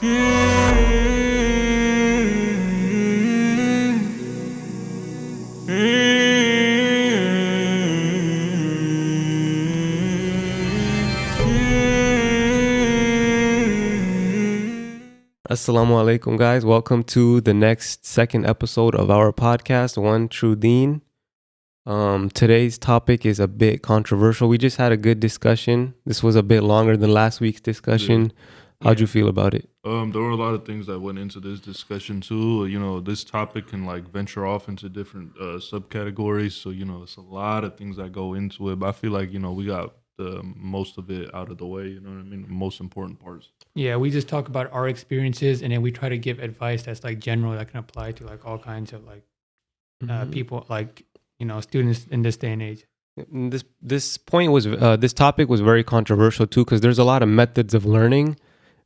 Assalamu alaikum, guys. Welcome to the second episode of our podcast, One True Deen. Today's topic is a bit controversial. We just had a good discussion. This was a bit longer than last week's discussion. How'd you feel about it? There were a lot of things that went into this discussion too. This topic can venture off into different subcategories. So, it's a lot of things that go into it. But I feel like, we got the most of it out of the way. You know what I mean? The most important parts. Yeah, we just talk about our experiences, and then we try to give advice that's general that can apply to all kinds of people, students in this day and age. This topic was very controversial too, because there's a lot of methods of learning,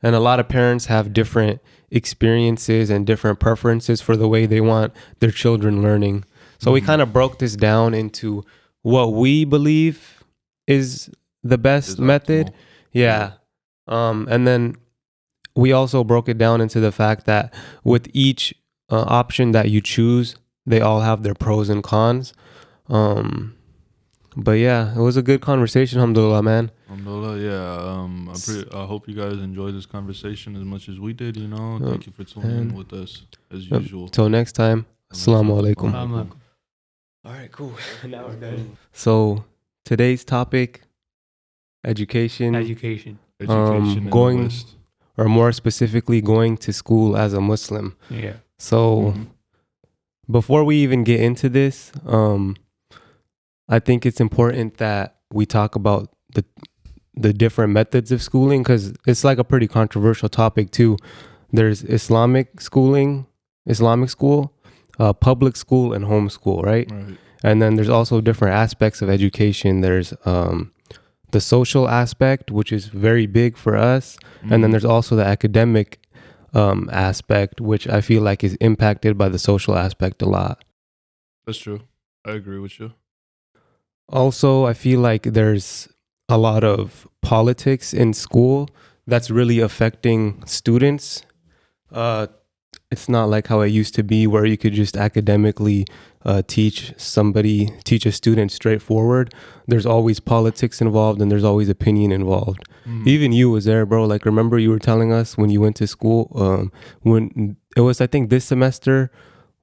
and a lot of parents have different experiences and different preferences for the way they want their children learning. So we kind of broke this down into what we believe is the best method. Yeah. And then we also broke it down into the fact that with each option that you choose, they all have their pros and cons. But yeah, it was a good conversation, alhamdulillah, man. Alhamdulillah, yeah. I hope you guys enjoyed this conversation as much as we did, Thank you for tuning in with us, as usual. Till next time, assalamu alaikum. All right, cool. Now we're done. So today's topic, education. Education in the West. Or more specifically, going to school as a Muslim. Yeah. So before we even get into this, I think it's important that we talk about the different methods of schooling, because it's a pretty controversial topic too. There's Islamic school, public school, and homeschool, right? And then there's also different aspects of education. There's the social aspect, which is very big for us. And then there's also the academic aspect, which I feel like is impacted by the social aspect a lot. That's true. I agree with you. Also, I feel like there's a lot of politics in school that's really affecting students. It's not like how it used to be, where you could just academically teach a student straightforward. There's always politics involved, and there's always opinion involved. Even you was there, bro. Remember you were telling us when you went to school, when it was, I think this semester,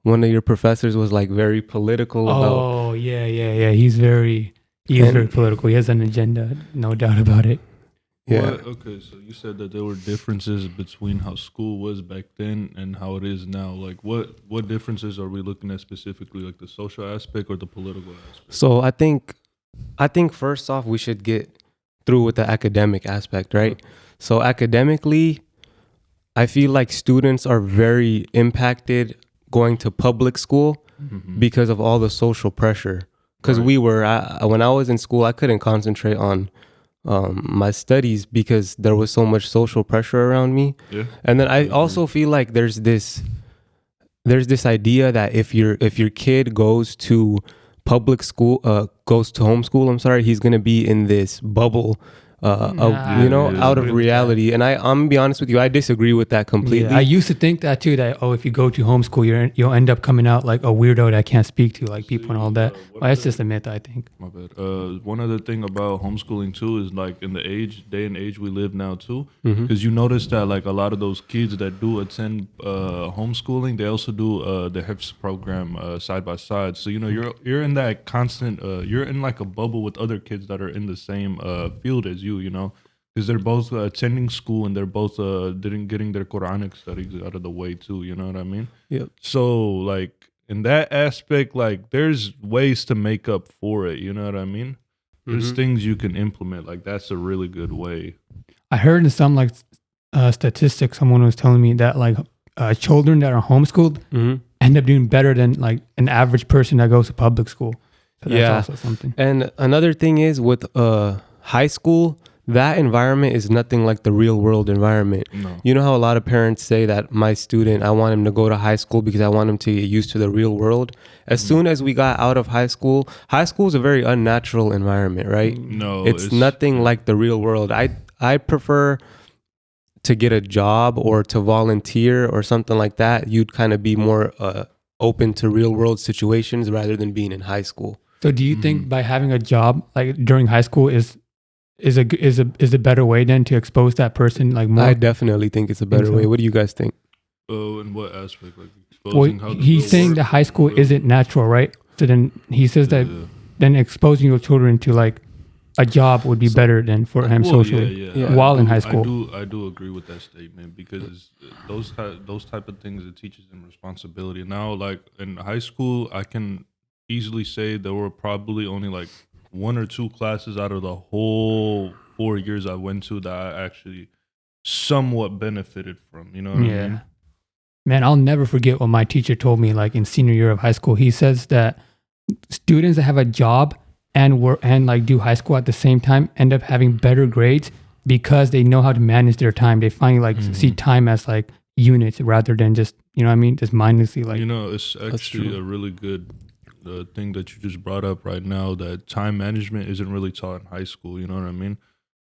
one of your professors was very political about. Oh, yeah. He's very political. He has an agenda, no doubt about it. Yeah. Okay, so you said that there were differences between how school was back then and how it is now. What differences are we looking at specifically, the social aspect or the political aspect? So I think first off, we should get through with the academic aspect, right? Okay. So academically, I feel like students are very impacted going to public school because of all the social pressure. Because when I was in school, I couldn't concentrate on my studies because there was so much social pressure around me. Yeah. And then I also feel like there's this idea that if your kid goes to public school, goes to homeschool, he's going to be in this bubble out of reality. And I'm gonna be honest with you, I disagree with that completely. Yeah, I used to think that too, that if you go to homeschool, you'll end up coming out like a weirdo that can't speak to people and all that. Well, that's just a myth, I think. My bad. One other thing about homeschooling too is in the day and age we live now too, because you notice that a lot of those kids that do attend homeschooling, they also do the HIFS program side by side. So you're in that constant, you're in a bubble with other kids that are in the same field as you. Because they're both attending school and they're both getting their Quranic studies out of the way too. You know what I mean? Yep. So in that aspect, there's ways to make up for it. You know what I mean? There's things you can implement. That's a really good way. I heard in some statistics, someone was telling me that children that are homeschooled end up doing better than an average person that goes to public school. So that's also something. And another thing is with high school, that environment is nothing like the real world environment. No. You know how a lot of parents say that my student, I want him to go to high school because I want him to get used to the real world. As soon as we got out of high school is a very unnatural environment, right? No. It's nothing like the real world. I prefer to get a job or to volunteer or something like that, you'd kind of be more open to real world situations rather than being in high school. So do you think by having a job like during high school is a better way then to expose that person like more? I definitely think it's a better way. What do you guys think? In what aspect? Like exposing how he's saying that high school isn't natural, right? So then he says that then exposing your children to like a job would be better than for him socially while in high school. I do agree with that statement because those type of things, it teaches them responsibility. Now, like in high school, I can easily say there were probably only like 1 or 2 classes out of the whole 4 years I went to that I actually somewhat benefited from. You know what I mean? Man, I'll never forget what my teacher told me like in senior year of high school. He says that students that have a job and like do high school at the same time end up having better grades because they know how to manage their time. They finally like see time as like units rather than just, you know what I mean, just mindlessly like. You know, it's actually a really good thing that you just brought up right now, that time management isn't really taught in high school. You know what I mean?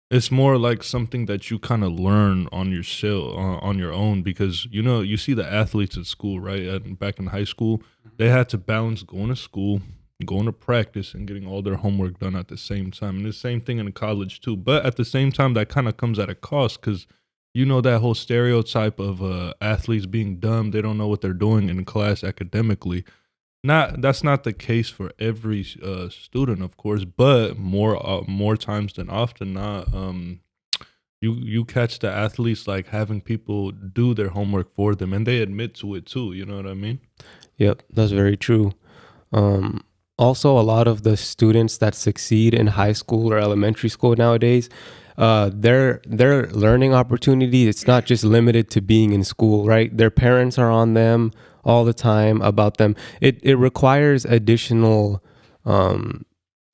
It's more like something that you kind of learn on your own, because you know you see the athletes at school, right? And back in high school, they had to balance going to school, going to practice, and getting all their homework done at the same time. And the same thing in college too. But at the same time, that kind of comes at a cost, because you know that whole stereotype of athletes being dumb, they don't know what they're doing in class academically. That's not the case for every student, of course, but more times than often not, you catch the athletes like having people do their homework for them, and they admit to it too. You know what I mean? Yep, that's very true. Also, a lot of the students that succeed in high school or elementary school nowadays, their learning opportunity, it's not just limited to being in school, right? Their parents are on them all the time about them. It requires additional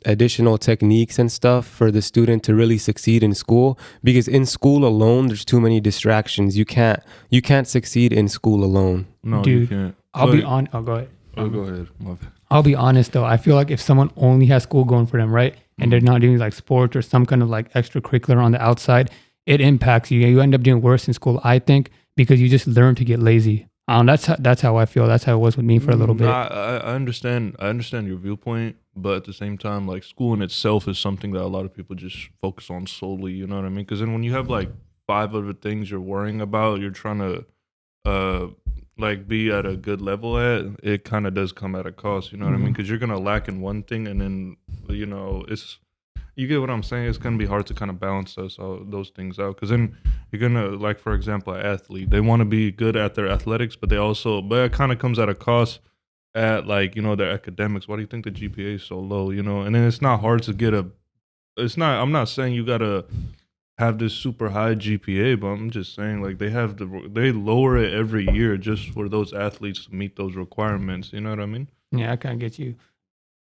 techniques and stuff for the student to really succeed in school, because in school alone there's too many distractions. You can't succeed in school alone. No, dude, you can't. I'll be on. Oh, go ahead. Oh, go ahead. My bad. I'll be honest though. I feel like if someone only has school going for them, right, and they're not doing like sports or some kind of like extracurricular on the outside, it impacts you. You end up doing worse in school, I think, because you just learn to get lazy. That's how I feel. That's how it was with me for a little bit. I understand your viewpoint, but at the same time, like school in itself is something that a lot of people just focus on solely. You know what I mean? Because then when you have like 5 other things you're worrying about, you're trying to like be at a good level at, it kind of does come at a cost. You know what I mean? Because you're gonna lack in one thing, and then you know you get what I'm saying? It's going to be hard to kind of balance those things out, because then you're going to, like, for example, an athlete, they want to be good at their athletics, but it kind of comes at a cost at, like, you know, their academics. Why do you think the GPA is so low, you know? And then it's not hard to I'm not saying you got to have this super high GPA, but I'm just saying, like, they lower it every year just for those athletes to meet those requirements. You know what I mean? Yeah, I can't get you.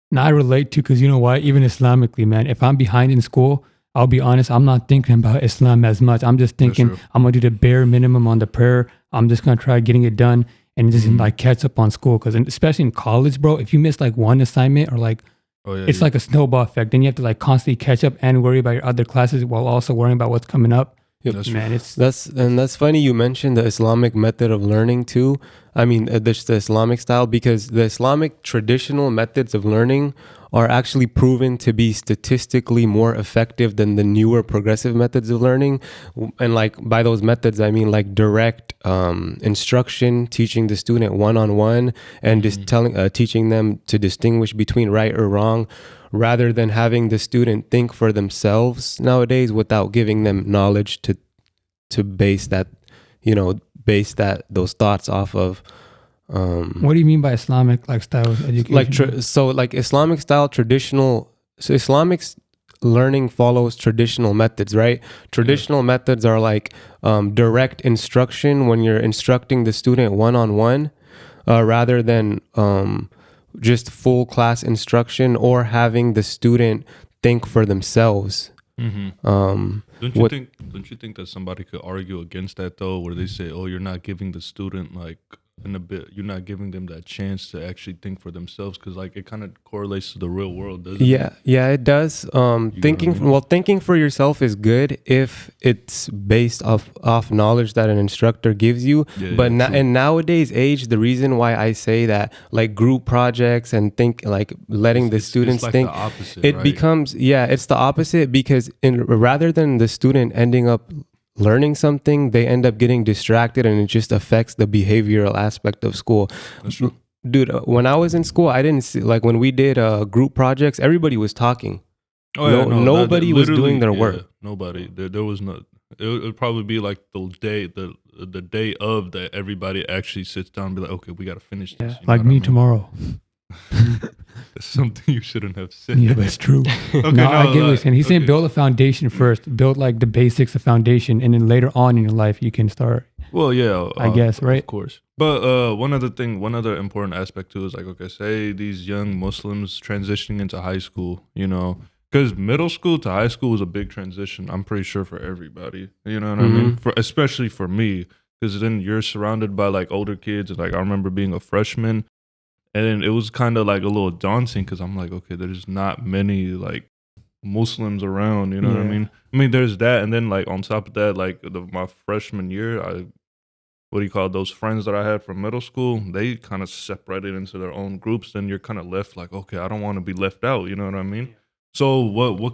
Now I relate to, because you know why? Even Islamically, man, if I'm behind in school, I'll be honest, I'm not thinking about Islam as much. I'm just thinking I'm going to do the bare minimum on the prayer. I'm just going to try getting it done and just like catch up on school. Because especially in college, bro, if you miss like one assignment or like, it's like a snowball effect. Then you have to like constantly catch up and worry about your other classes while also worrying about what's coming up. Yep. Man, that's funny you mentioned the Islamic method of learning too. I mean, the Islamic style, because the Islamic traditional methods of learning are actually proven to be statistically more effective than the newer progressive methods of learning. And like by those methods, I mean like direct instruction, teaching the student one-on-one, and just teaching them to distinguish between right or wrong, rather than having the student think for themselves nowadays without giving them knowledge to base those thoughts off of. What do you mean by Islamic like style of education? Like Islamic style traditional. So Islamic learning follows traditional methods, right? Traditional methods are like direct instruction, when you're instructing the student one-on-one, rather than just full class instruction or having the student think for themselves. Don't you think that somebody could argue against that though, where they say, oh, you're not giving the student like in a bit, you're not giving them that chance to actually think for themselves, because like it kind of correlates to the real world, doesn't it? Yeah, it does. You know what I Thinking mean? well, thinking for yourself is good if it's based off knowledge that an instructor gives you. Yeah, But yeah, true. in nowadays age, the reason why I say that, like group projects and think like letting the students it's like think, the opposite, it right? becomes it's the opposite, because rather than the student ending up learning something, they end up getting distracted, and it just affects the behavioral aspect of school. That's true. Dude, when I was in school, I didn't see, like when we did group projects, everybody was talking. Oh yeah, no, Nobody was doing their work. Nobody. There was no. It would probably be like the day of that everybody actually sits down and be like, okay, we got to finish this. Yeah, you know like what me I mean? tomorrow. That's something you shouldn't have said. Yeah, that's true. Okay, no, I get what he's like, saying. He's saying okay. build a foundation first, build like the basics of foundation, and then later on in your life you can start. Well, yeah, I guess, right? Of course. But one other important aspect too is like, okay, say these young Muslims transitioning into high school, you know, because middle school to high school is a big transition. I'm pretty sure for everybody, you know what I mean? For especially for me, because then you're surrounded by like older kids. Like I remember being a freshman, and then it was kind of like a little daunting because I'm like, okay, there's not many like Muslims around, you know what I Yeah. mean? I mean, there's that, and then like on top of that, like my freshman year, what do you call it, those friends that I had from middle school, they kind of separated into their own groups. Then you're kind of left like, okay, I don't want to be left out. You know what I mean? So what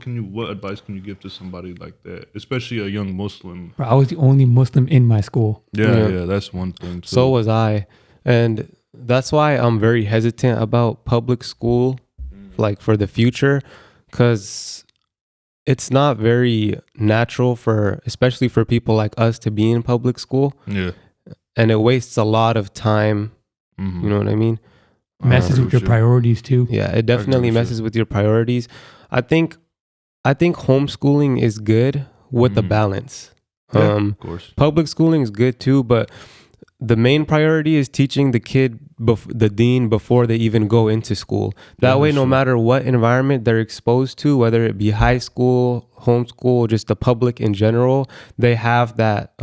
advice can you give to somebody like that, especially a young Muslim? Bro, I was the only Muslim in my school. Yeah, that's one thing too. So was I, and that's why I'm very hesitant about public school, like for the future, because it's not very natural especially for people like us to be in public school. Yeah. And it wastes a lot of time. Mm-hmm. You know what I mean? Messes with your priorities too. Yeah, it definitely with you. messes with your priorities. I think homeschooling is good with the balance. Yeah, of course. Public schooling is good too, but the main priority is teaching the kid the deen before they even go into school. That way, no matter what environment they're exposed to, whether it be high school, homeschool, just the public in general, they have that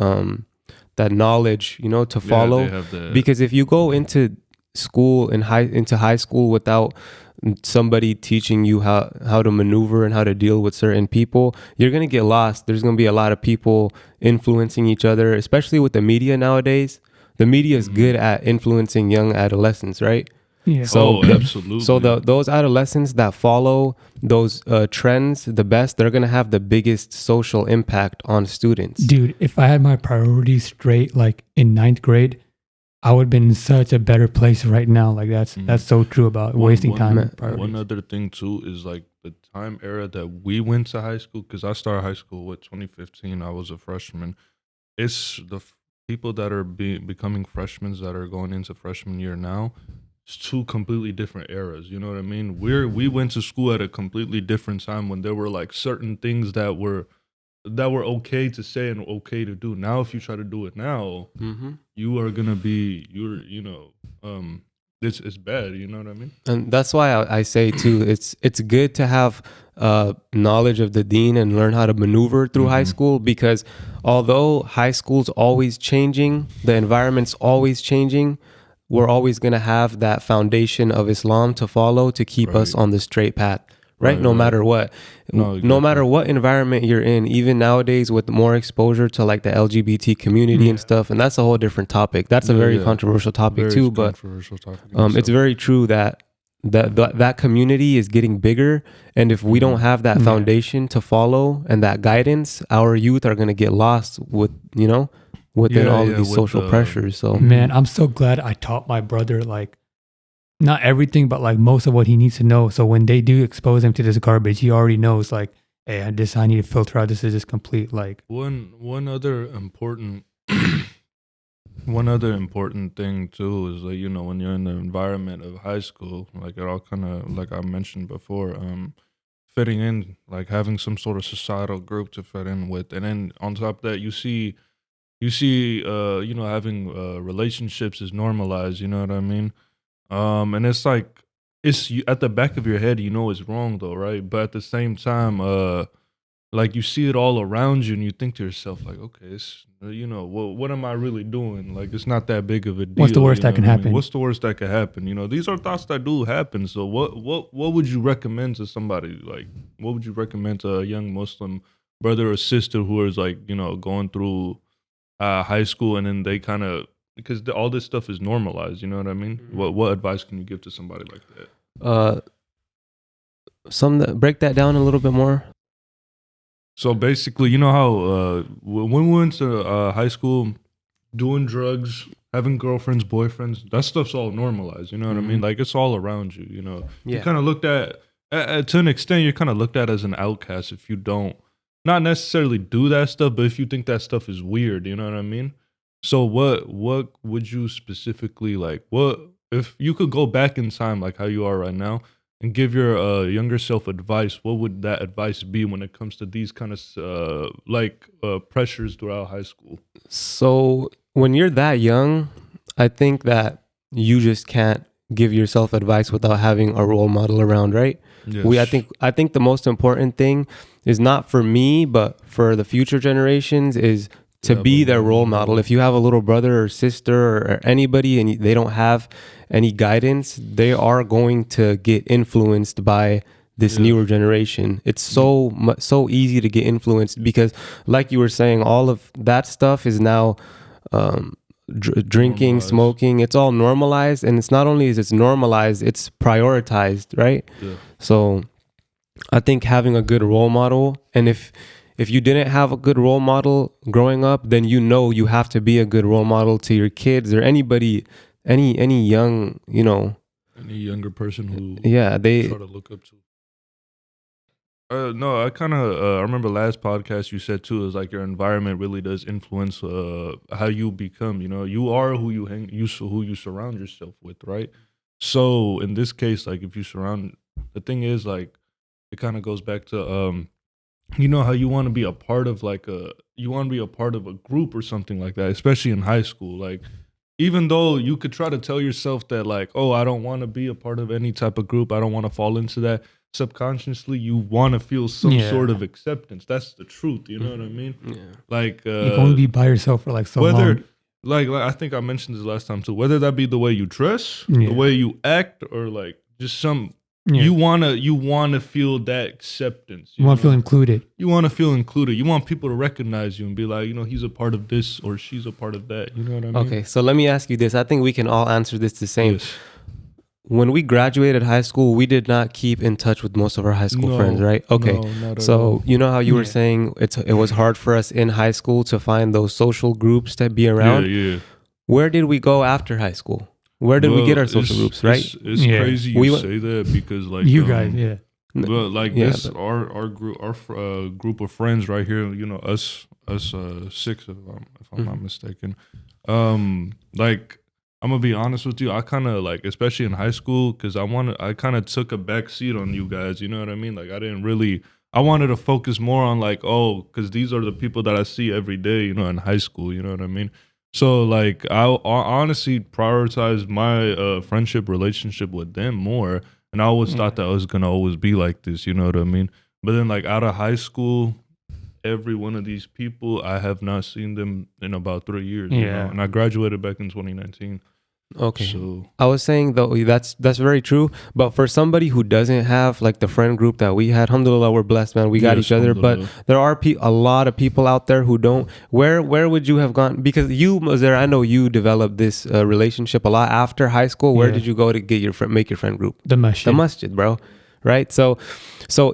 that knowledge, you know, to follow. They have that. Because if you go into school into high school without somebody teaching you how to maneuver and how to deal with certain people, you're going to get lost. There's going to be a lot of people influencing each other, especially with the media nowadays. The media is good at influencing young adolescents, right? Yeah. So, absolutely. So those adolescents that follow those trends the best, they're going to have the biggest social impact on students. Dude, if I had my priorities straight, like in 9th grade, I would have been in such a better place right now. Like that's so true about wasting time. One other thing too is like the time era that we went to high school, because I started high school with 2015. I was a freshman. It's the people that are becoming freshmen that are going into freshman year now. It's two completely different eras. You know what I mean? We went to school at a completely different time when there were like certain things that were okay to say and okay to do. Now, if you try to do it now, you are gonna be it's bad. You know what I mean? And that's why I say too, it's good to have knowledge of the deen and learn how to maneuver through high school, because although high school's always changing, the environment's always changing, we're always going to have that foundation of Islam to follow to keep us on the straight path, right? No matter what. No, exactly. No matter what environment you're in, even nowadays with more exposure to like the LGBT community and stuff, and that's a whole different topic. That's a very controversial topic too, but it's very true that that community is getting bigger, and if we don't have that foundation to follow and that guidance, our youth are going to get lost within all of these social pressures. So man, I'm so glad I taught my brother like not everything, but like most of what he needs to know. So when they do expose him to this garbage, he already knows like, hey, I need to filter out. This is just complete like one other important thing too is like, when you're in the environment of high school, like it all kind of like I mentioned before, fitting in, like having some sort of societal group to fit in with, and then on top of that, you see having relationships is normalized. You know what I mean? And it's like at the back of your head, it's wrong though, right? But at the same time, like you see it all around you and you think to yourself like, okay, it's, you know, what am I really doing? Like, it's not that big of a deal. What's the worst you know that can what I mean? happen? What's the worst that could happen? You know, these are thoughts that do happen. So what would you recommend to somebody? Like, what would you recommend to a young Muslim brother or sister who is like, you know, going through high school and then they kind of, because all this stuff is normalized, you know what I mean? What advice can you give to somebody like that? Break that down a little bit more. So basically, you know how when we went to high school, doing drugs, having girlfriends, boyfriends, that stuff's all normalized. You know what I mean? Like, it's all around you. You know, you kind of looked at to an extent, you're kind of looked at as an outcast if you don't, not necessarily do that stuff, but if you think that stuff is weird. You know what I mean? So what would you specifically like? What if you could go back in time, like how you are right now, and give your younger self advice? What would that advice be when it comes to these kind of pressures throughout high school? So when you're that young, I think that you just can't give yourself advice without having a role model around, right? Yes. I think the most important thing is not for me, but for the future generations is to be their role model. If you have a little brother or sister or anybody and they don't have any guidance, they are going to get influenced by this newer generation. It's so easy to get influenced because, like you were saying, all of that stuff is now drinking, Normalized. smoking. It's all normalized, and it's not only is it's normalized, it's prioritized, right? Yeah. So I think having a good role model, and if you didn't have a good role model growing up, then you know you have to be a good role model to your kids or anybody, any young, you know, any younger person who they try to look up to. No, I kind of I remember last podcast you said too is like your environment really does influence how you become. You know, you are who you who you surround yourself with, right? So in this case, like if you surround, the thing is like it kind of goes back to you know how you want to be a part of a group or something like that, especially in high school. Like even though you could try to tell yourself that like, oh, I don't want to be a part of any type of group, I don't want to fall into that. Subconsciously, you want to feel some sort of acceptance. That's the truth. You know what I mean? Yeah. Like you can only be by yourself for like so long. Like I think I mentioned this last time too. Whether that be the way you dress, the way you act, or like just some. You wanna feel that acceptance. You want to feel included. You want to feel included. You want people to recognize you and be like, you know, he's a part of this or she's a part of that. You know what I mean? Okay, so let me ask you this. I think we can all answer this the same. Yes. When we graduated high school, we did not keep in touch with most of our high school friends, right? Okay. No, not at so all. you know how you were saying it was hard for us in high school to find those social groups to be around? Yeah. Where did we go after high school? Where did we get our social groups, right? It's crazy you say that because like you guys, But like our group of friends right here, you know, us 6 if I'm not mistaken. Like I'm gonna be honest with you, I kind of like, especially in high school, because I kind of took a back seat on you guys. You know what I mean? Like I wanted to focus more on like, oh, because these are the people that I see every day, you know, in high school. You know what I mean? So like I honestly prioritized my friendship relationship with them more. And I always thought that I was going to always be like this, you know what I mean? But then like out of high school, every one of these people, I have not seen them in about 3 years. You know? And I graduated back in 2019. Okay. So I was saying though, that's very true. But for somebody who doesn't have like the friend group that we had, alhamdulillah, we're blessed, man. We got each other. But there are a lot of people out there who don't. Where would you have gone? Because I know you developed this relationship a lot after high school. Where did you go to get make your friend group? The masjid, bro. Right. So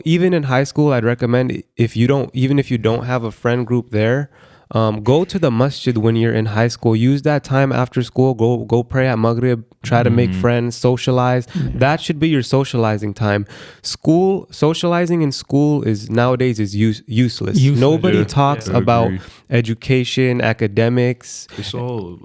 even in high school, I'd recommend even if you don't have a friend group there, go to the masjid when you're in high school. Use that time after school. Go pray at Maghrib. Try to make friends, socialize. That should be your socializing time. Socializing in school is nowadays useless. Nobody talks about education, academics. It's all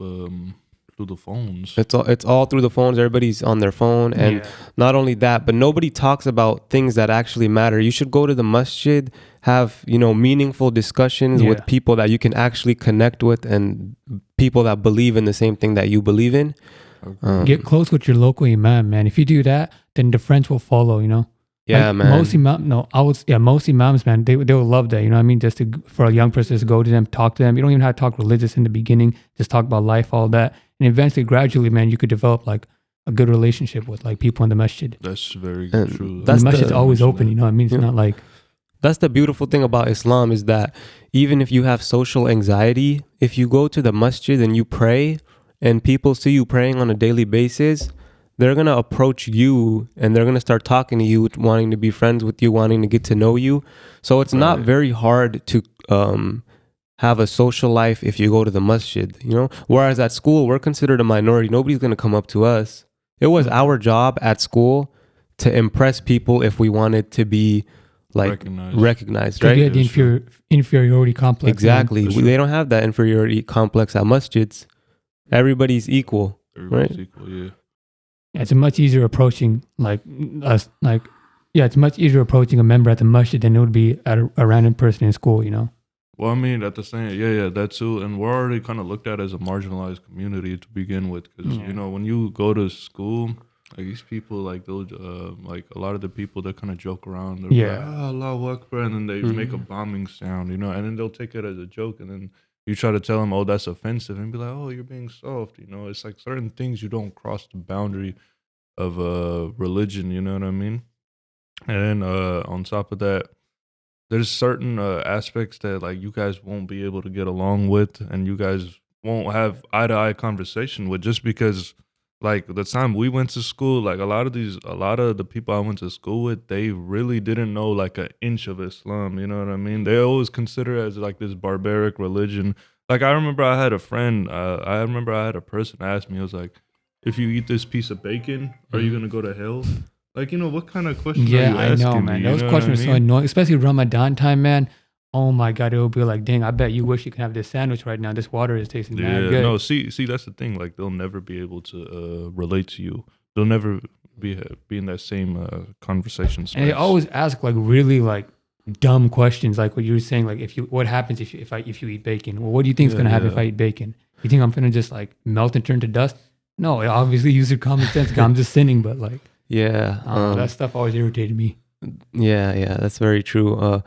through the phones. It's all through the phones. Everybody's on their phone, and not only that, but nobody talks about things that actually matter. You should go to the masjid, have meaningful discussions with people that you can actually connect with, and people that believe in the same thing that you believe in. Get close with your local imam, man. If you do that, then the friends will follow. Yeah, like, man. Most imams, man, they will love that. You know what I mean? Just for a young person to go to them, talk to them. You don't even have to talk religious in the beginning. Just talk about life, all that, and eventually, gradually, man, you could develop like a good relationship with like people in the masjid. That's very And true. The masjid's always open. You know what I mean? It's not like that's the beautiful thing about Islam is that even if you have social anxiety, if you go to the masjid and you pray and people see you praying on a daily basis, they're going to approach you and they're going to start talking to you, wanting to be friends with you, wanting to get to know you. So it's not very hard to have a social life if you go to the masjid, you know? Whereas at school, we're considered a minority. Nobody's going to come up to us. It was our job at school to impress people if we wanted to be like recognized, right? You had the inferiority complex. Exactly. They don't have that inferiority complex at masjids. Everybody's equal. Everybody's equal, yeah. Yeah, it's much easier approaching it's much easier approaching a member at the masjid than it would be at a random person in school, you know? Well, I mean, at the same, that too. And we're already kind of looked at as a marginalized community to begin with. Because, you know, when you go to school, like these people, like those, like a lot of the people that kind of joke around. They're like, Allahu Akbar, and then they make a bombing sound, you know, and then they'll take it as a joke. And then you try to tell them, oh, that's offensive, and be like, oh, you're being soft, you know. It's like certain things you don't cross the boundary of religion, you know what I mean? And then on top of that, there's certain aspects that like you guys won't be able to get along with, and you guys won't have eye-to-eye conversation with, just because like the time we went to school, like a lot of the people I went to school with, they really didn't know like an inch of Islam, you know what I mean? They always consider it as like this barbaric religion. Like I remember I had a person ask me, I was like, if you eat this piece of bacon, are you gonna go to hell? Like, you know, what kind of question are you asking? Yeah, I know, man. Those questions are so annoying, especially Ramadan time, man. Oh my God, it will be like, dang, I bet you wish you could have this sandwich right now. This water is tasting mad good. No, see, that's the thing. Like, they'll never be able to relate to you. They'll never be in that same conversation space. And they always ask like really like dumb questions, like what you were saying, like what happens if you eat bacon? Well, what do you think is gonna happen if I eat bacon? You think I'm gonna just like melt and turn to dust? No, obviously use your common sense. I'm just sinning, but like. Yeah, that stuff always irritated me. Yeah, that's very true.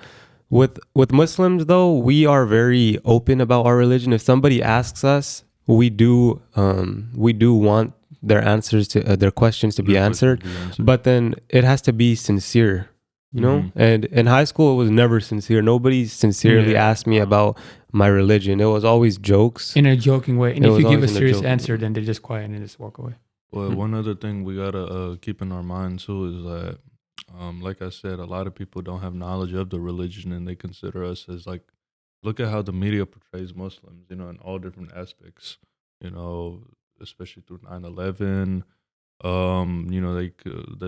With Muslims though, we are very open about our religion. If somebody asks us, we do want their answers to their questions to be answered, but then it has to be sincere, you know. And in high school, it was never sincere. Nobody sincerely asked me about my religion. It was always jokes in a joking way. And if you give a serious answer, then they just quiet and just walk away. Well, one other thing we gotta keep in our mind too is that, like I said, a lot of people don't have knowledge of the religion, and they consider us as like, look at how the media portrays Muslims, you know, in all different aspects, you know, especially through 9/11. You know, they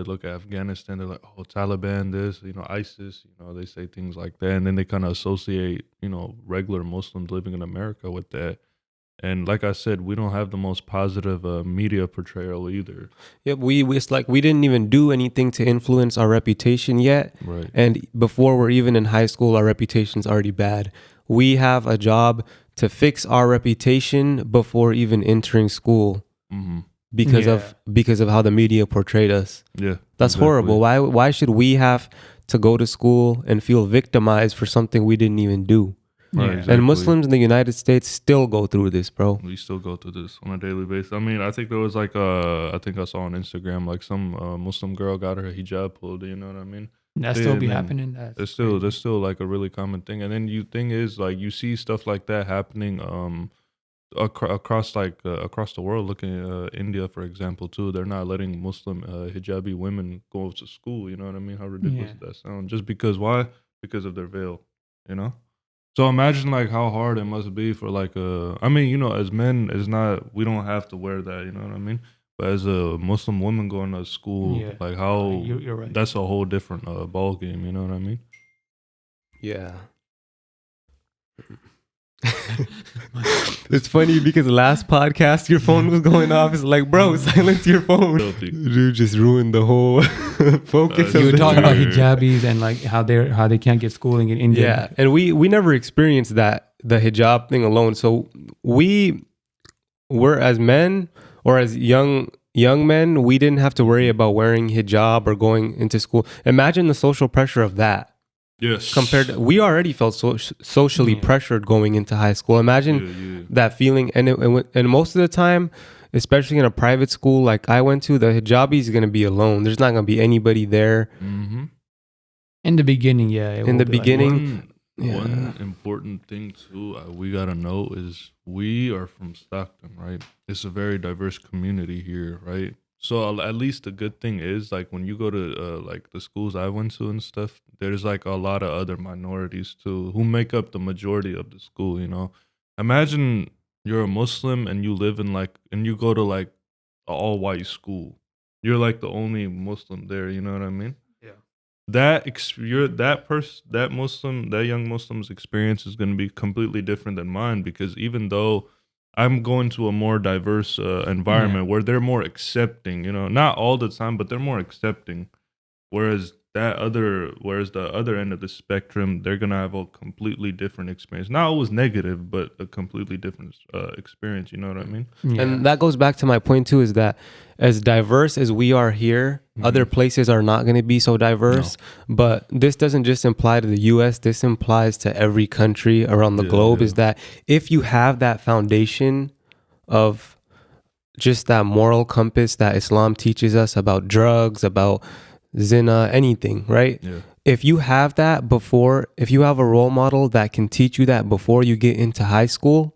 look at Afghanistan, they're like, oh, Taliban, this, you know, ISIS, you know, they say things like that, and then they kind of associate, you know, regular Muslims living in America with that. And like I said, we don't have the most positive media portrayal either. Yeah, it's like we didn't even do anything to influence our reputation yet. Right. And before we're even in high school, our reputation's already bad. We have a job to fix our reputation before even entering school, because of how the media portrayed us. Yeah, that's horrible. Why should we have to go to school and feel victimized for something we didn't even do? Right, exactly. And Muslims in the United States still go through this, bro. We still go through this on a daily basis. I mean, I think there was like I think I saw on Instagram like some Muslim girl got her hijab pulled. You know what I mean? That still be happening. That's still like a really common thing. And then thing is like you see stuff like that happening across the world. Looking at India, for example, too. They're not letting Muslim hijabi women go to school. You know what I mean? How ridiculous does that sound? Just because why? Because of their veil. You know. So imagine like how hard it must be for like I mean, you know, as men, we don't have to wear that, you know what I mean? But as a Muslim woman going to school, like how you're right. That's a whole different ball game, you know what I mean? Yeah. It's funny because last podcast your phone was going off. It's like, bro, silence your phone. Dude just ruined the whole focus. You were talking about hijabis and like how they can't get schooling in India. Yeah, and we never experienced the hijab thing alone. So we're as men or as young young men, we didn't have to worry about wearing hijab or going into school. Imagine the social pressure of that. Yes. We already felt socially pressured going into high school. Imagine that feeling. And most of the time, especially in a private school like I went to, the hijabi is going to be alone. There's not going to be anybody there. Mm-hmm. In the beginning, One important thing too we gotta know is we are from Stockton, right? It's a very diverse community here, right? So at least the good thing is like when you go to like the schools I went to and stuff, there's like a lot of other minorities too who make up the majority of the school. You know, imagine you're a Muslim and you live in like and you go to like an all white school. You're like the only Muslim there. You know what I mean? That young Muslim's experience is going to be completely different than mine because even though I'm going to a more diverse environment where they're more accepting, you know, not all the time, but they're more accepting. Whereas the other end of the spectrum, they're gonna have a completely different experience. Not always negative, but a completely different experience. You know what I mean? Yeah. And that goes back to my point too: is that as diverse as we are here, other places are not going to be so diverse. No. But this doesn't just apply to the U.S. This applies to every country around the globe. Is that if you have that foundation of just that moral compass that Islam teaches us about drugs, about zina, anything, right? Yeah. If you have that before, if you have a role model that can teach you that before you get into high school,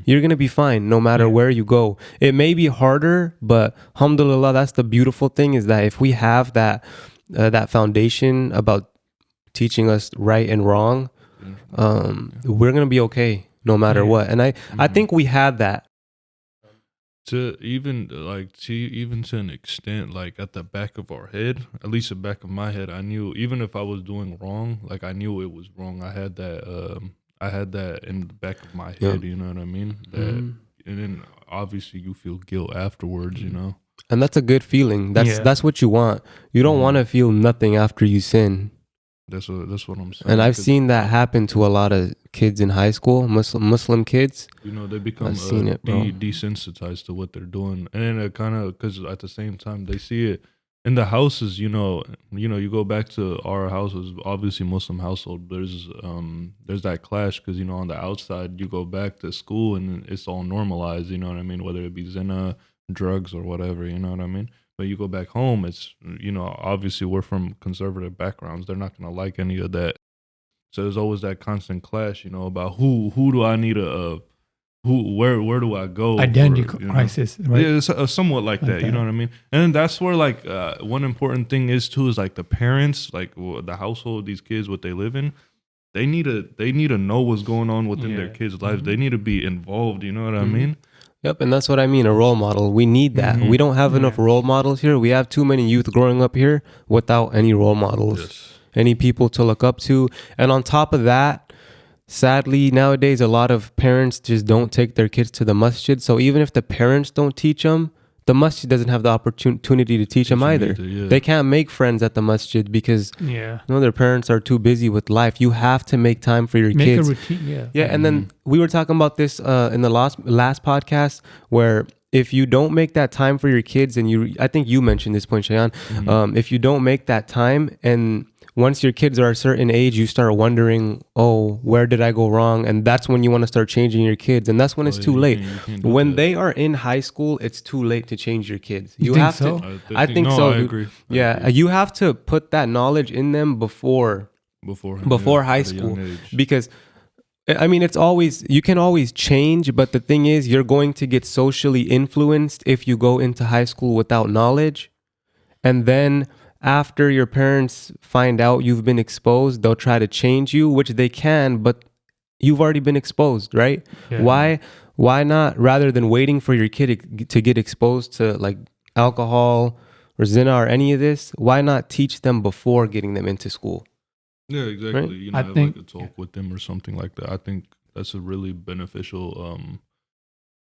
you're going to be fine no matter where you go. It may be harder, but alhamdulillah, that's the beautiful thing is that if we have that that foundation about teaching us right and wrong, we're going to be okay no matter what. And I think we had that. To even to an extent, like at the back of our head, at least the back of my head, I knew even if I was doing wrong, like I knew it was wrong. I had that in the back of my head, you know what I mean? And then obviously you feel guilt afterwards, you know. And that's a good feeling. That's what you want. You don't want to feel nothing after you sin. That's what I'm saying. And I've seen that happen to a lot of kids in high school, Muslim kids. You know, they become desensitized to what they're doing, and then it kind of because at the same time they see it in the houses. You know, you go back to our houses, obviously Muslim household. There's that clash because you know on the outside you go back to school and it's all normalized. You know what I mean? Whether it be zina, drugs, or whatever. You know what I mean? But you go back home, it's, you know, obviously we're from conservative backgrounds. They're not going to like any of that. So there's always that constant clash, you know, about who do I need where do I go? Identity crisis, right? Yeah, it's somewhat like that, you know what I mean? And then that's where like one important thing is too is like the parents, like the household, these kids, what they live in, they need to know what's going on within their kids' lives. They need to be involved, you know what I mean? Yep, and that's what I mean, a role model. We need that. We don't have enough role models here. We have too many youth growing up here without any role models, any people to look up to. And on top of that, sadly, nowadays, a lot of parents just don't take their kids to the masjid. So even if the parents don't teach them, the masjid doesn't have the opportunity to teach them either. They can't make friends at the masjid because their parents are too busy with life. You have to make time for your kids. Make a routine, And then we were talking about this in the last podcast where if you don't make that time for your kids, and I think you mentioned this point, Shayan, if you don't make that time, and once your kids are a certain age, you start wondering, oh, where did I go wrong? And that's when you want to start changing your kids. And that's when it's too late. When they are in high school, it's too late to change your kids. You have to. I think so. I agree. You have to put that knowledge in them before high school. Because I mean, you can always change, but the thing is, you're going to get socially influenced if you go into high school without knowledge. And then after your parents find out you've been exposed, they'll try to change you, which they can, but you've already been exposed, right? Yeah. Why not, rather than waiting for your kid to get exposed to like alcohol or zina or any of this, why not teach them before getting them into school? Yeah, exactly. Right? You know, have like a talk with them or something like that. I think that's a really beneficial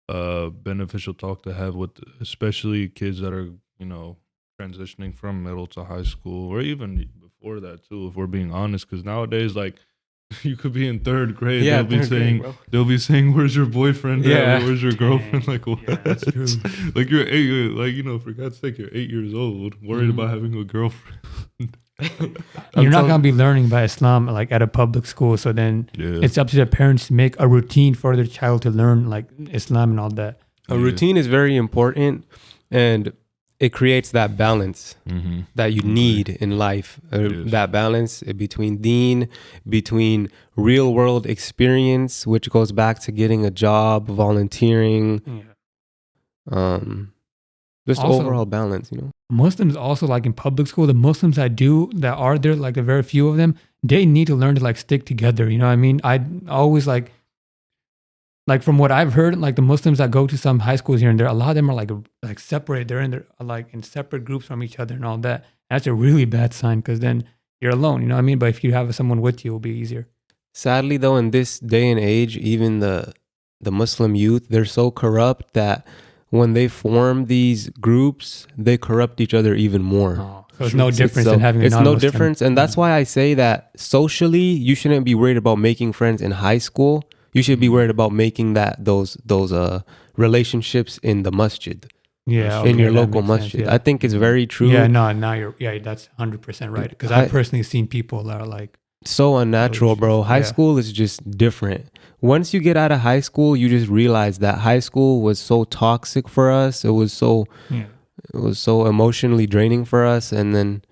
talk to have with especially kids that are, you know, transitioning from middle to high school, or even before that too, if we're being honest, because nowadays, like, You could be in third grade. Yeah, they'll be saying, "Where's your boyfriend? Yeah. Where's your girlfriend?" Like what? Yeah, that's true. Like you're 8. Like for God's sake, you're 8 years old, worried about having a girlfriend. You're not gonna be learning by Islam like at a public school. So then it's up to the parents to make a routine for their child to learn like Islam and all that. A routine is very important, and it creates that balance that you need in life. That balance between deen, between real world experience, which goes back to getting a job, volunteering, just Also, overall balance, you know. Muslims also like in public school, the Muslims that are there, like a very few of them, they need to learn to like stick together. You know what I mean? I always like from what I've heard, like the Muslims that go to some high schools here and there, a lot of them are like separated. They're in separate groups from each other and all that. That's a really bad sign because then you're alone. You know what I mean? But if you have someone with you, it'll be easier. Sadly, though, in this day and age, even the Muslim youth, they're so corrupt that when they form these groups, they corrupt each other even more. Oh, so it's no difference than having a non-Muslim. It's no difference. And that's why I say that socially, you shouldn't be worried about making friends in high school. You should be worried about making those relationships in the masjid. Yeah. In your local masjid. Sense, yeah. I think it's very true. Yeah, that's 100% right. Because I've personally seen people that are like, so unnatural, bro. High school is just different. Once you get out of high school, you just realize that high school was so toxic for us. It was so emotionally draining for us. And then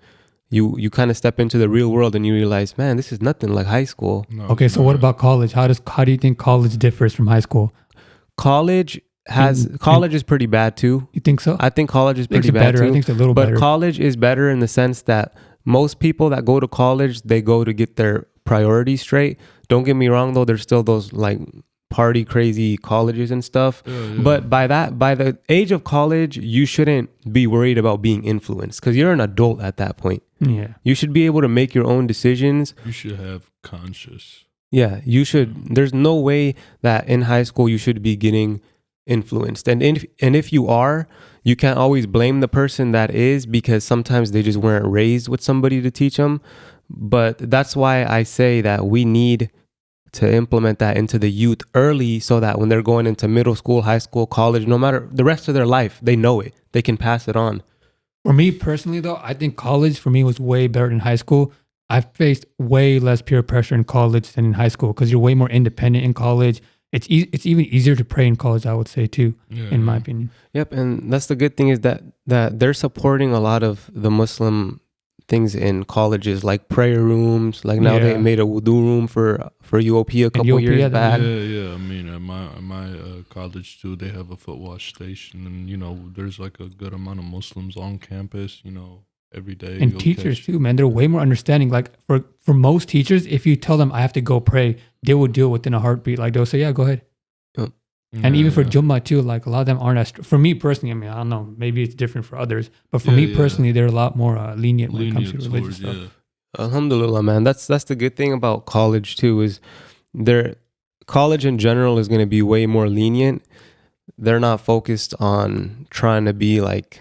you kind of step into the real world and you realize, man, this is nothing like high school. No, okay, so what about college? How do you think college differs from high school? College is pretty bad too. You think so? I think college is pretty bad too. I think it's a little better. But college is better in the sense that most people that go to college, they go to get their priorities straight. Don't get me wrong though, there's still those like party crazy colleges and stuff. But by the age of college, you shouldn't be worried about being influenced because you're an adult at that point. Yeah. You should be able to make your own decisions. You should have conscious. Yeah, you should. There's no way that in high school you should be getting influenced. And if you are, you can't always blame the person that is because sometimes they just weren't raised with somebody to teach them. But that's why I say that we need to implement that into the youth early so that when they're going into middle school, high school, college, no matter the rest of their life, they know it. They can pass it on. For me personally, though, I think college for me was way better than high school. I've faced way less peer pressure in college than in high school because you're way more independent in college. It's even easier to pray in college, I would say, too, in my opinion. Yep, and that's the good thing is that they're supporting a lot of the Muslim things in colleges, like prayer rooms. Like now they made a wudu room for UOP a couple years back. Yeah. I mean, at my college too, they have a foot wash station, and there's like a good amount of Muslims on campus. Every day. And teachers too, man. They're way more understanding. Like for most teachers, if you tell them I have to go pray, they will do it within a heartbeat. Like they'll say, yeah, go ahead. And even for Jummah too, like a lot of them aren't as, for me personally, I mean, I don't know, maybe it's different for others, but for me personally, they're a lot more lenient when it comes to religious stuff. Alhamdulillah, man. That's the good thing about college too, is college in general is going to be way more lenient. They're not focused on trying to be like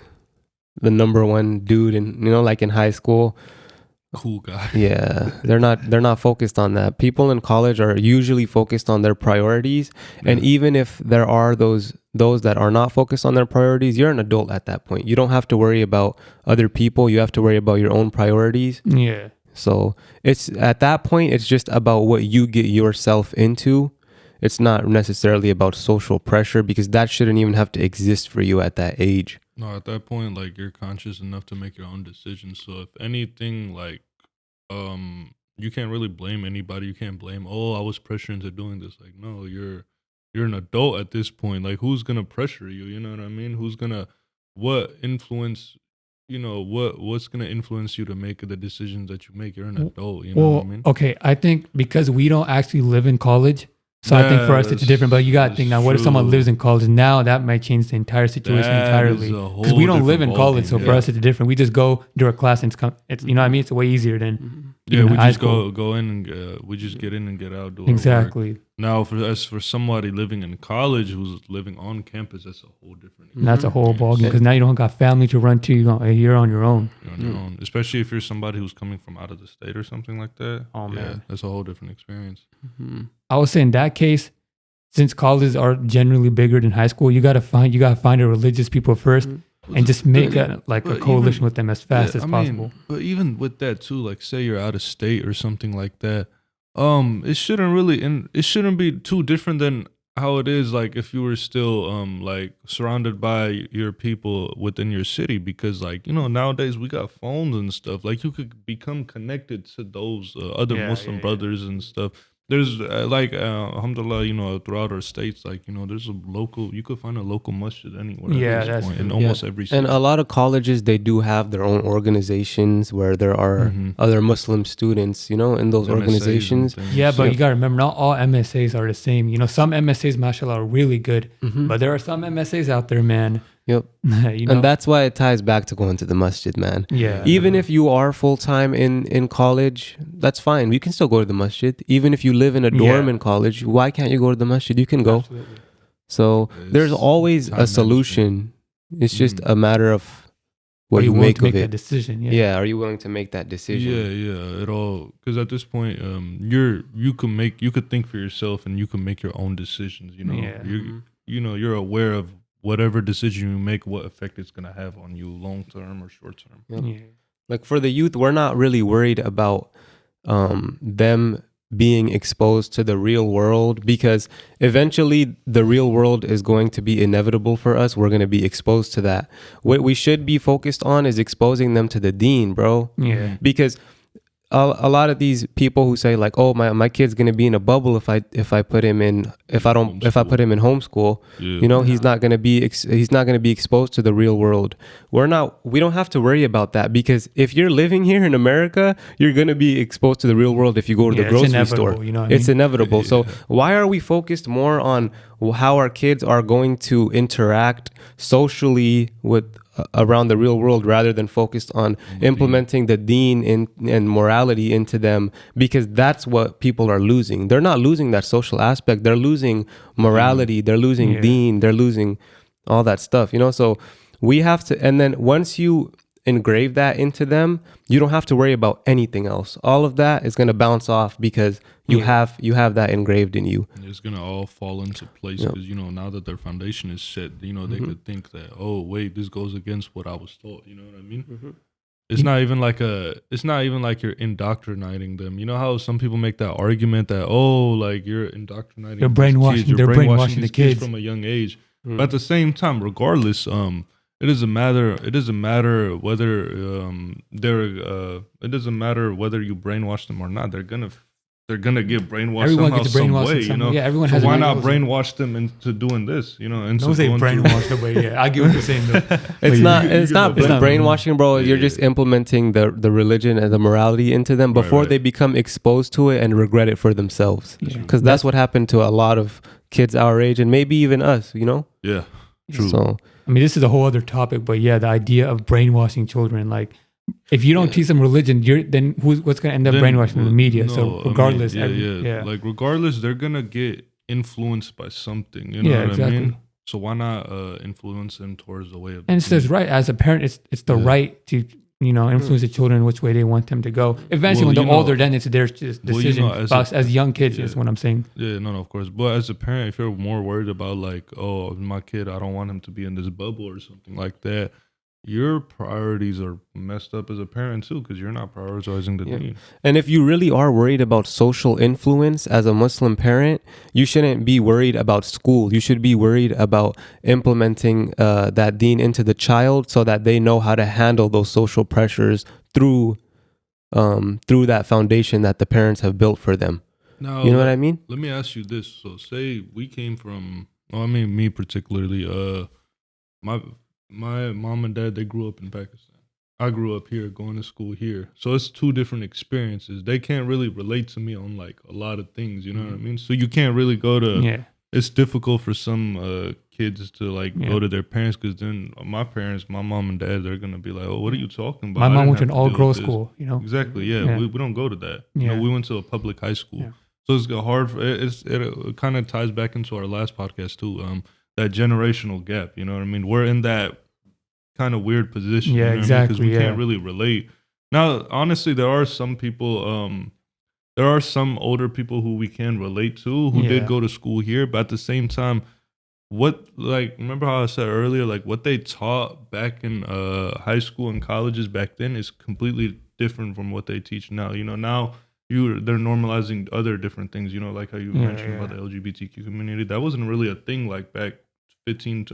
the number one dude in, like in high school. Cool guy. Yeah, they're not focused on that. People in college are usually focused on their priorities, and even if there are those that are not focused on their priorities, you're an adult at that point. You don't have to worry about other people. You have to worry about your own priorities. Yeah. So it's at that point, it's just about what you get yourself into. It's not necessarily about social pressure because that shouldn't even have to exist for you at that age. No, at that point, like you're conscious enough to make your own decisions. So if anything, like, you can't really blame anybody. You can't blame, I was pressured into doing this. Like, no, you're an adult at this point. Like, who's gonna pressure you? You know what I mean? What's gonna influence you to make the decisions that you make? You're an adult. You know what I mean? Okay, I think because we don't actually live in college. So I think for us it's different, but you got to think now, what if someone lives in college? Now that might change the entire situation entirely. Because we don't live in college, so for us it's different. We just go do our class and it's you know what I mean? It's way easier then. Yeah, we high just school. go in and we just get in and get out. Do Exactly. Our work. Now, for somebody living in college who's living on campus, that's a whole different. That's a whole ballgame because now you don't got family to run to. You're on your own. You're on your own, especially if you're somebody who's coming from out of the state or something like that. Oh man, that's a whole different experience. I would say in that case, since colleges are generally bigger than high school, you gotta find a religious people first. And just make a coalition with them as fast as possible. But even with that too, like say you're out of state or something like that, it shouldn't be too different than how it is like if you were still like surrounded by your people within your city, because like nowadays we got phones and stuff, like you could become connected to those other Muslim brothers and stuff. There's alhamdulillah, throughout our states, like, there's you could find a local masjid anywhere. That's true. In almost every city. And a lot of colleges, they do have their own organizations where there are other Muslim students, in those MSAs organizations. Yeah, but you got to remember, not all MSAs are the same. Some MSAs, mashallah, are really good. But there are some MSAs out there, man. Yep. And that's why it ties back to going to the masjid, man. Yeah. Even if you are full-time in college, that's fine. You can still go to the masjid. Even if you live in a dorm in college, why can't you go to the masjid? You can go. Absolutely. So there's always a solution. It's just a matter of what you make of it. That decision. Yeah. Are you willing to make that decision? Yeah. It all, because at this point, you could think for yourself and you can make your own decisions. You're aware of whatever decision you make, what effect it's going to have on you long term or short term. Yep. Yeah. Like for the youth, we're not really worried about them being exposed to the real world, because eventually the real world is going to be inevitable for us. We're going to be exposed to that. What we should be focused on is exposing them to the deen, bro. Yeah. Because a lot of these people who say like, oh, my kid's gonna be in a bubble if I put him in homeschool, he's not gonna be exposed to the real world. We don't have to worry about that, because if you're living here in America, you're gonna be exposed to the real world if you go to the grocery store. It's inevitable. So why are we focused more on how our kids are going to interact socially with around the real world, rather than focused on implementing the deen and morality into them? Because that's what people are losing. They're not losing that social aspect. They're losing morality. They're losing deen. They're losing all that stuff, So we have to, and then once you engrave that into them, you don't have to worry about anything else. All of that is going to bounce off because you have that engraved in you. It's going to all fall into place because, now that their foundation is set, they could think that, oh, wait, this goes against what I was taught. You know what I mean? It's not even like you're indoctrinating them. You know how some people make that argument that, oh, like you're indoctrinating, they're brainwashing the kids from a young age. But at the same time, regardless, it doesn't matter whether it doesn't matter whether you brainwash them or not. They're gonna get brainwashed everyone some way, Yeah, everyone so has. Why not brainwash them into doing this? And don't say brainwash the way. Yeah, I get what you're saying though. It's not brainwashing, bro. You're just implementing the religion and the morality into them before they become exposed to it and regret it for themselves. Because that's what happened to a lot of kids our age and maybe even us. Yeah, true. So. I mean, this is a whole other topic, but the idea of brainwashing children, like if you don't teach them religion, then what's going to end up brainwashing them? The media. So regardless, like regardless, they're going to get influenced by something. You know what exactly. I mean? So why not influence them towards the way of? And it says right as a parent, it's the right to influence the children in which way they want them to go. Eventually, when they're older, then it's their decision. As young kids, is what I'm saying. Yeah, no, of course. But as a parent, if you're more worried about like, oh, my kid, I don't want him to be in this bubble or something like that, your priorities are messed up as a parent too, because you're not prioritizing the deen. And if you really are worried about social influence as a Muslim parent, you shouldn't be worried about school. You should be worried about implementing that deen into the child so that they know how to handle those social pressures through that foundation that the parents have built for them. Now, you know what I mean? Let me ask you this. So say we came from, me particularly, my mom and dad, they grew up in Pakistan. I grew up here, going to school here. So it's two different experiences. They can't really relate to me on like a lot of things, you know what I mean? So you can't really go to, it's difficult for some kids to like go to their parents, because then my parents, my mom and dad, they're gonna be like, "Oh, what are you talking about?" My mom went to an all-girls school, you know. Exactly. Yeah. We don't go to that. You know, we went to a public high school, so it's hard. It kind of ties back into our last podcast too. That generational gap. You know what I mean? We're in that kind of weird position. Yeah, you know exactly. Because we can't really relate. Now, honestly, there are some people. There are some older people who we can relate to who did go to school here, but at the same time, remember how I said earlier, like what they taught back in high school and colleges back then is completely different from what they teach now. You know, now they're normalizing other different things, you know, like how you mentioned about the LGBTQ community. That wasn't really a thing like back 15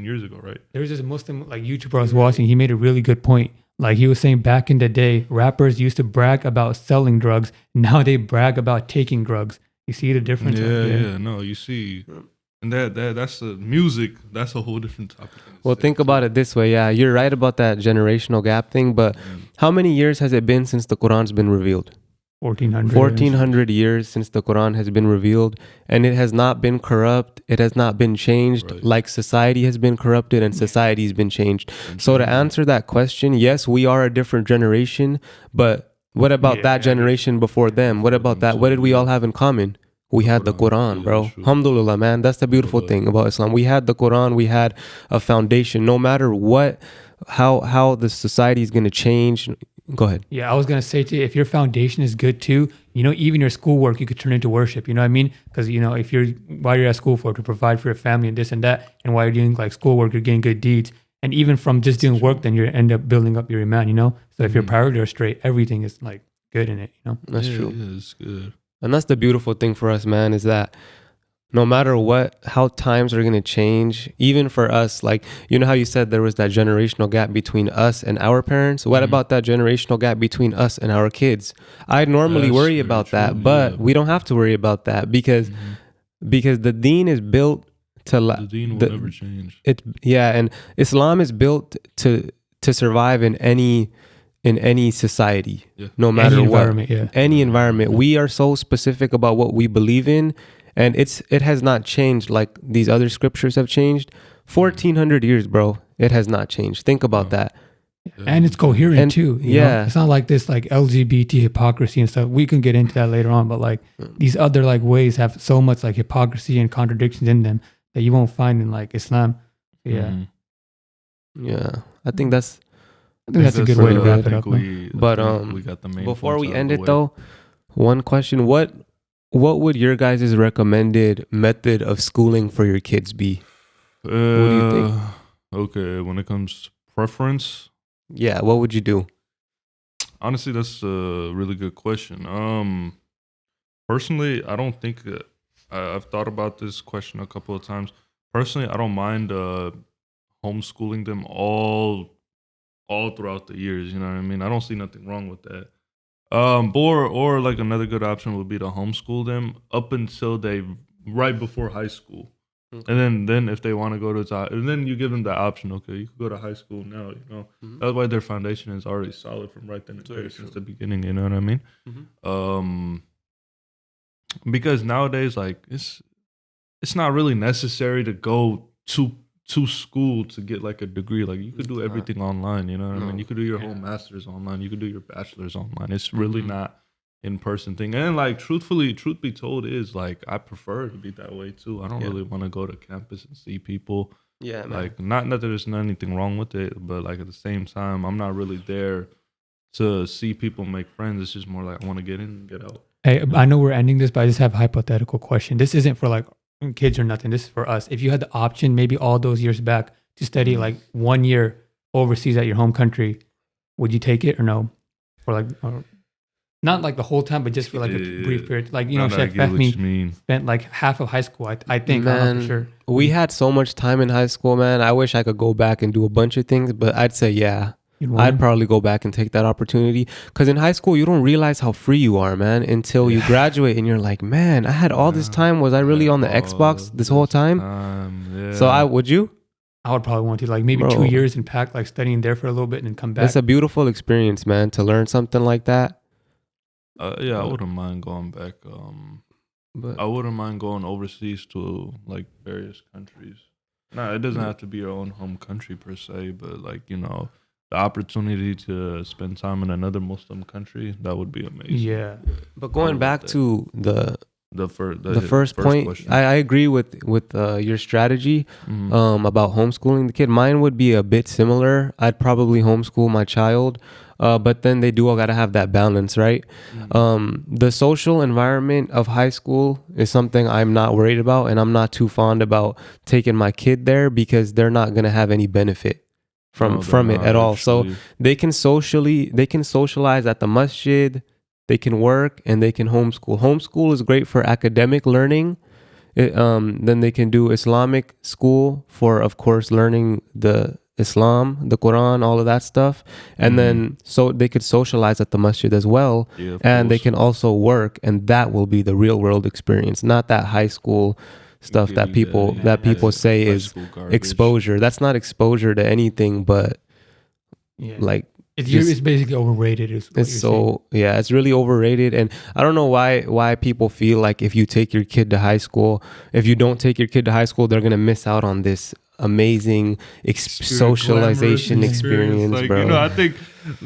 years ago, right? There was this Muslim like YouTuber I was watching. He made a really good point. Like he was saying back in the day, rappers used to brag about selling drugs. Now they brag about taking drugs. You see the difference? Yeah. No, you see, and that's the music. That's a whole different topic. Well, think about it this way. Yeah, you're right about that generational gap thing. But how many years has it been since the Quran's been revealed? 1400 years since the Quran has been revealed, and it has not been corrupt. It has not been changed like society has been corrupted and society's been changed. So to answer that question, yes, we are a different generation, but what about that generation before them? What about that? What did we all have in common? We had the Quran, bro. Alhamdulillah, man. That's the beautiful thing about Islam. We had the Quran. We had a foundation. No matter what, how the society is going to change. Go ahead. Yeah, I was going to say to you, if your foundation is good too, you know, even your schoolwork, you could turn into worship. You know what I mean? Because, you know, if while you're at school to provide for your family and this and that, and while you're doing like schoolwork, you're getting good deeds. And even from just doing work, then you end up building up your iman, you know? So if your priorities are straight, everything is like good in it, you know? That's true. Yeah, it's good. And that's the beautiful thing for us, man, is that no matter how times are going to change, even for us, like, you know how you said there was that generational gap between us and our parents? What about that generational gap between us and our kids? I normally worry about that, but we don't have to worry about that because the deen is built to... The deen will never change. And Islam is built to survive in any society, no matter any environment. We are so specific about what we believe in, and it has not changed like these other scriptures have changed. 1400 years, bro. It has not changed. Think about that. And it's coherent too. You know? It's not like this like LGBT hypocrisy and stuff. We can get into that later on, but like these other like ways have so much like hypocrisy and contradictions in them that you won't find in like Islam. Yeah. I think that's a good way to wrap it up. But we got the main before we end it though, one question: what would your guys' recommended method of schooling for your kids be? What do you think? Okay, when it comes to preference, what would you do? Honestly, that's a really good question. Personally, I don't think I've thought about this question a couple of times. Personally, I don't mind homeschooling them all throughout the years. You know what I mean? I don't see nothing wrong with that. Or like another good option would be to homeschool them up until right before high school. And then if they want to go to and then you give them that option. Okay, you could go to high school now. You know, that's why their foundation is already solid from right then and there since the beginning. You know what I mean? Because nowadays, like it's not really necessary to go to school to get like a degree. Like you could do everything online. You know what I mean? You could do your whole master's online. You could do your bachelor's online. It's really not in-person thing. And like truth be told is like I prefer to be that way too. I don't really want to go to campus and see people. Man. Like not that there's anything wrong with it, but like at the same time I'm not really there to see people make friends. It's just more like I want to get in and get out. Hey, I know we're ending this, but I just have a hypothetical question. This isn't for like kids or nothing. This is for us. If you had the option maybe all those years back to study like 1 year overseas at your home country, would you take it or no? Or not like the whole time, but just for like a brief period. Like, you know, Sheikh Fahmy spent like half of high school, I think, man, for sure. We had so much time in high school, man. I wish I could go back and do a bunch of things, but I'd say, I'd probably go back and take that opportunity. Because in high school, you don't realize how free you are, man, until you graduate and you're like, man, I had all this time. Was I really on the Xbox this whole time? So would you? I would probably want to like maybe 2 years and pack like studying there for a little bit and then come back. It's a beautiful experience, man, to learn something like that. I wouldn't mind going back. But I wouldn't mind going overseas to like various countries. No, it doesn't have to be your own home country per se, but like, you know, the opportunity to spend time in another Muslim country, that would be amazing. Yeah. But going back to the first point, question. I agree with your strategy about homeschooling the kid. Mine would be a bit similar. I'd probably homeschool my child, but then they do all got to have that balance, right? The social environment of high school is something I'm not worried about, and I'm not too fond about taking my kid there because they're not going to have any benefit from it at all. So they can socialize at the masjid. They can work and they can homeschool. Homeschool is great for academic learning. Then they can do Islamic school for, of course, learning the Islam, the Quran, all of that stuff. And then so they could socialize at the masjid as well. Yeah, and they can also work, and that will be the real world experience, not that high school stuff that people say is exposure. That's not exposure to anything, but like, it's basically overrated. It's really overrated, and I don't know why people feel like if you take your kid to high school, if you don't take your kid to high school, they're gonna miss out on this amazing socialization experience, like, bro. You know, I think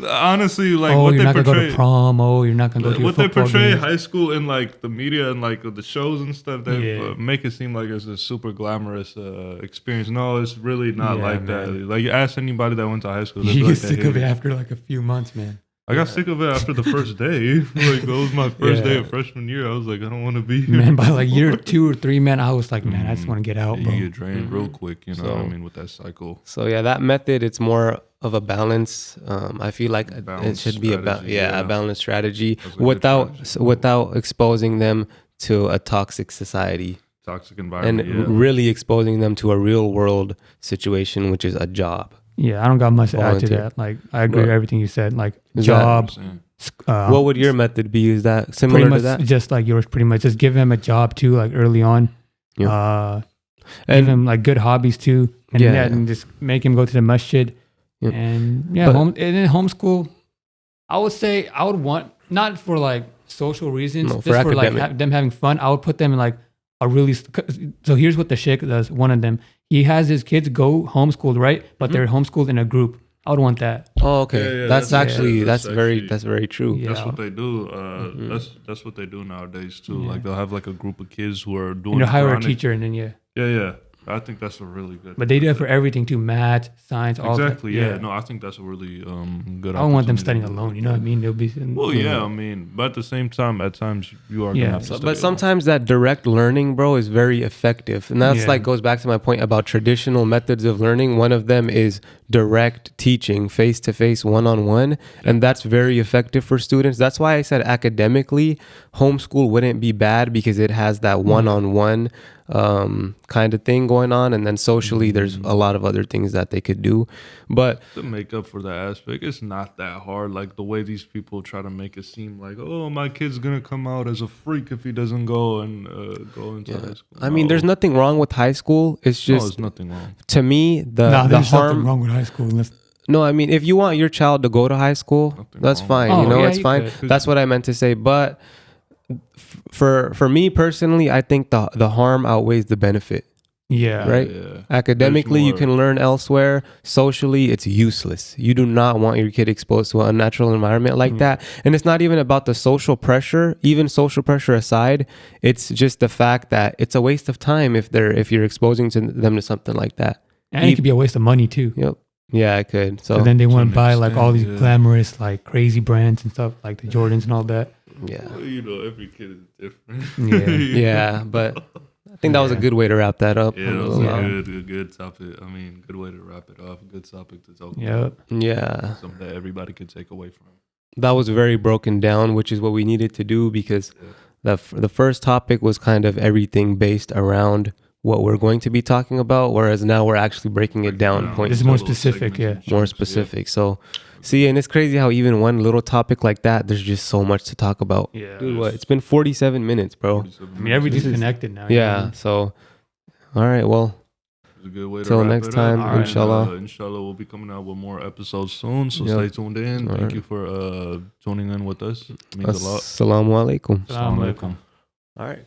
honestly, like, what you're they portray, not gonna go to prom. You're not gonna go to what they portray games. High school in like the media and like the shows and stuff. They make it seem like it's a super glamorous experience. No, it's really not like that. Like, you ask anybody that went to high school, you get sick of it after like a few months, man. I got sick of it after the first day. Like, that was my first day of freshman year. I was like, I don't want to be here. Man, by like year 2 or 3, man, I was like, man, I just want to get out, bro. You get drained real quick, you know what I mean, with that cycle. So yeah, that method, it's more of a balance. I feel like it should be a balanced strategy without exposing them to a toxic society. Toxic environment, and really exposing them to a real world situation, which is a job. Yeah, I don't got much to add to that. Like, I agree with everything you said. Like, job. What would your method be? Is that similar to that? Just like yours, pretty much. Just give them a job too, like early on. Yeah. Give them like good hobbies too, and just make him go to the masjid. Yeah. And and then homeschool. I would say I would want, not for like social reasons, just for like them having fun. I would put them in like a really. So here's what the sheikh does. One of them. He has his kids go homeschooled, right? But they're homeschooled in a group. I would want that. Oh, okay. That's very true. Yeah. That's what they do. That's what they do nowadays too. Yeah. Like, they'll have like a group of kids who are doing. Hire a teacher and then Yeah. I think that's a really good. But they do it for everything too: math, science, all that. Exactly. Yeah. No, I think that's a really good. I don't want them studying alone. You know what I mean? They'll be. I mean, but at the same time, at times you are. Gonna have to but sometimes that direct learning, bro, is very effective, and that's like goes back to my point about traditional methods of learning. One of them is direct teaching, face to face, one-on-one, and that's very effective for students. That's why I said academically, homeschool wouldn't be bad because it has that one-on-one kind of thing going on, and then socially there's a lot of other things that they could do. But to make up for that aspect, it's not that hard. Like, the way these people try to make it seem like, oh, my kid's gonna come out as a freak if he doesn't go and go into high school. I mean, there's nothing wrong with high school. It's just there's nothing wrong. To me, the there's harm. Nothing wrong with high school. No, I mean, if you want your child to go to high school, that's fine. It's fine. That's what I meant to say. But for me personally, I think the harm outweighs the benefit. Yeah. Right? Yeah. Academically, you can learn elsewhere. Socially, it's useless. You do not want your kid exposed to an unnatural environment like that. And it's not even about the social pressure. Even social pressure aside, it's just the fact that it's a waste of time if you're exposing them to something like that. And it could be a waste of money too. Yep. Yeah, it could. So then they want to buy like all these glamorous, like crazy brands and stuff, like the Jordans and all that. Yeah. Well, every kid is different. Yeah, but I think that was a good way to wrap that up. Yeah, it was a good topic. I mean, good way to wrap it off. A good topic to talk about. Yeah. Something that everybody could take away from. That was very broken down, which is what we needed to do, because the first topic was kind of everything based around what we're going to be talking about, whereas now we're actually breaking it down. It's more specific, more specific. So, see, and it's crazy how even one little topic like that, there's just so much to talk about. Yeah, dude, what? It's been 47 minutes, bro. I mean, everything's connected now. Yeah. So, all right. Well, it's a good way to till next time, inshallah. Inshallah, we'll be coming out with more episodes soon. So stay tuned in. Thank you for tuning in with us. It means a lot. Assalamu alaikum. Assalamu alaikum. All right.